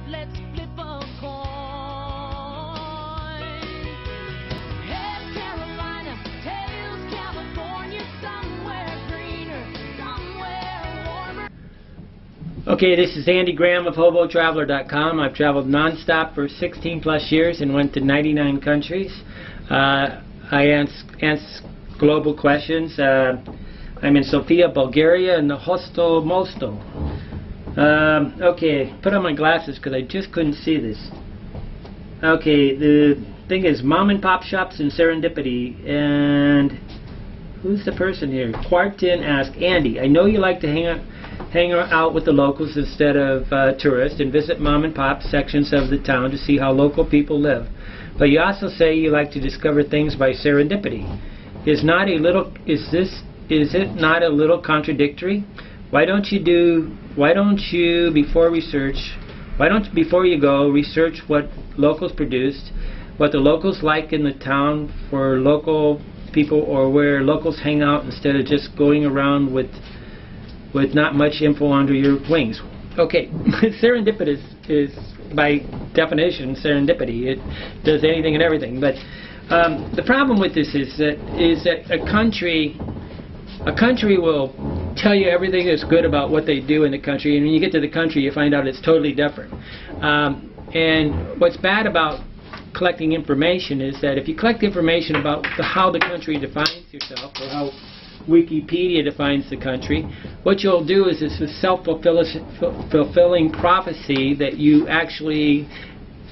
let's flip a coin. Head Carolina, tails California, somewhere greener, somewhere warmer. Okay, this is Andy Graham of hoboontheroad.com. I've traveled non-stop for 16 plus years and went to 99 countries. I answer global questions. I'm in Sofia, Bulgaria, in the Hostel Mosto. Okay, put on my glasses because I just couldn't see this. Okay, the thing is mom and pop shops and serendipity. And who's the person here? Quartin asked, Andy, I know you like to hang out with the locals instead of tourists and visit mom and pop sections of the town to see how local people live. But you also say you like to discover things by serendipity. Is it not a little contradictory? Why don't you before you go research what locals produced, what the locals like in the town for local people, or where locals hang out, instead of just going around with not much info under your wings? Okay, serendipity is by definition serendipity. It does anything and everything. But the problem with this is that a country will tell you everything that's good about what they do in the country, and when you get to the country you find out it's totally different. And what's bad about collecting information is that if you collect information about how the country defines yourself, or how Wikipedia defines the country, what you'll do is it's a self-fulfilling prophecy that you actually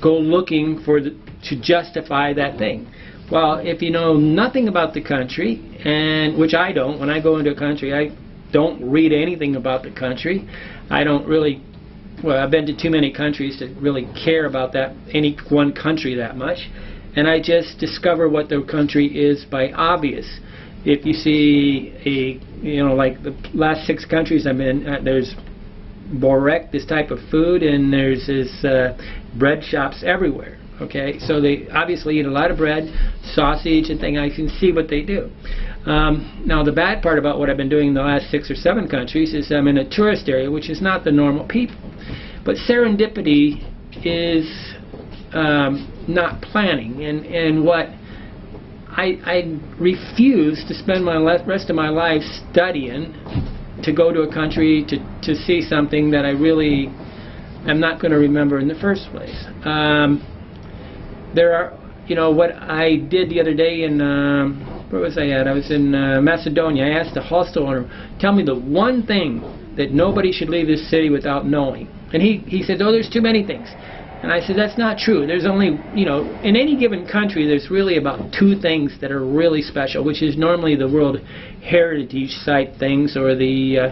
go looking for to justify that thing. Well, if you know nothing about the country, and which I don't, when I go into a country, I don't read anything about the country. I don't really, well, I've been to too many countries to really care about any one country that much, and I just discover what the country is by obvious. If you see like the last 6 countries I'm in, there's borek, this type of food, and there's bread shops everywhere. Okay, so they obviously eat a lot of bread, sausage, and things. I can see what they do. Now, the bad part about what I've been doing in the last 6 or 7 countries is I'm in a tourist area, which is not the normal people. But serendipity is not planning, and what I refuse to spend my rest of my life studying to go to a country to see something that I really am not going to remember in the first place. There are, what I did the other day in, where was I at? I was in Macedonia. I asked the hostel owner, tell me the one thing that nobody should leave this city without knowing. And he said, oh, there's too many things. And I said, that's not true. There's only, in any given country, there's really about 2 things that are really special, which is normally the World Heritage Site things, or the,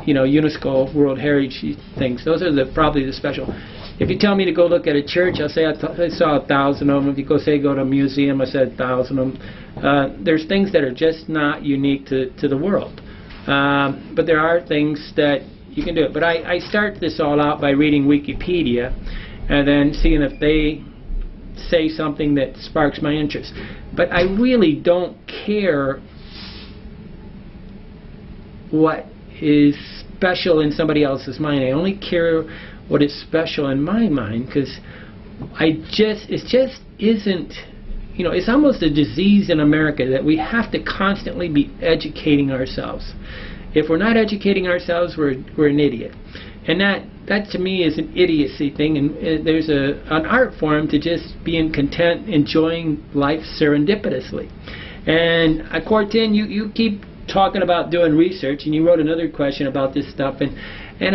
UNESCO World Heritage things. Those are probably the special. If you tell me to go look at a church, I'll say I saw 1,000 of them. If you go to a museum, I said 1,000 of them. There's things that are just not unique to the world. But there are things that you can do it. But I start this all out by reading Wikipedia and then seeing if they say something that sparks my interest. But I really don't care what is special in somebody else's mind. I only care what is special in my mind, because it just isn't, it's almost a disease in America that we have to constantly be educating ourselves. If we're not educating ourselves, we're an idiot. And that to me is an idiocy thing, and there's an art form to just being content, enjoying life serendipitously. And Quartin, you keep talking about doing research, and you wrote another question about this stuff, and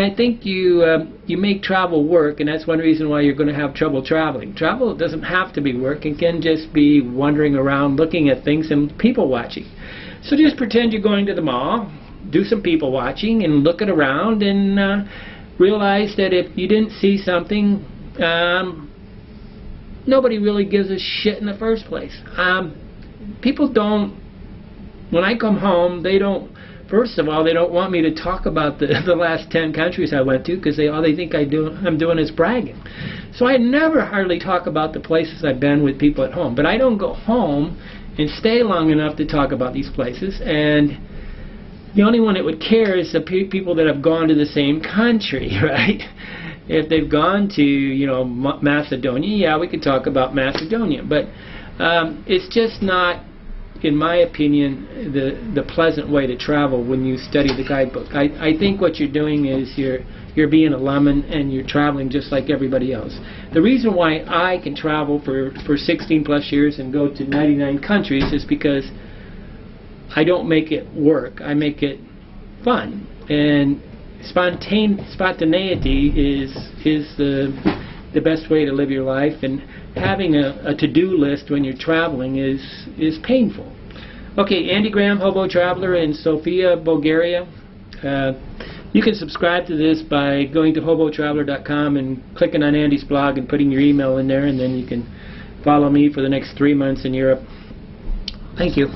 I think you make travel work, and that's one reason why you're going to have trouble traveling. Travel doesn't have to be work. It can just be wandering around, looking at things, and people watching. So just pretend you're going to the mall, do some people watching, and look it around, and realize that if you didn't see something, nobody really gives a shit in the first place. People don't. When I come home, they don't. First of all, they don't want me to talk about the last 10 countries I went to, because all they think I'm doing is bragging. So I never hardly talk about the places I've been with people at home. But I don't go home and stay long enough to talk about these places. And the only one that would care is the people that have gone to the same country, right? If they've gone to, you know, Macedonia, yeah, we could talk about Macedonia, but it's just not, in my opinion, the pleasant way to travel when you study the guidebook. I think what you're doing is you're being a lemon and you're traveling just like everybody else. The reason why I can travel for 16 plus years and go to 99 countries is because I don't make it work. I make it fun. And spontaneity is the best way to live your life, and having a to-do list when you're traveling is painful. Okay, Andy Graham, Hobo Traveler in Sofia, Bulgaria. You can subscribe to this by going to hobotraveler.com and clicking on Andy's blog and putting your email in there, and then you can follow me for the next 3 months in Europe. Thank you.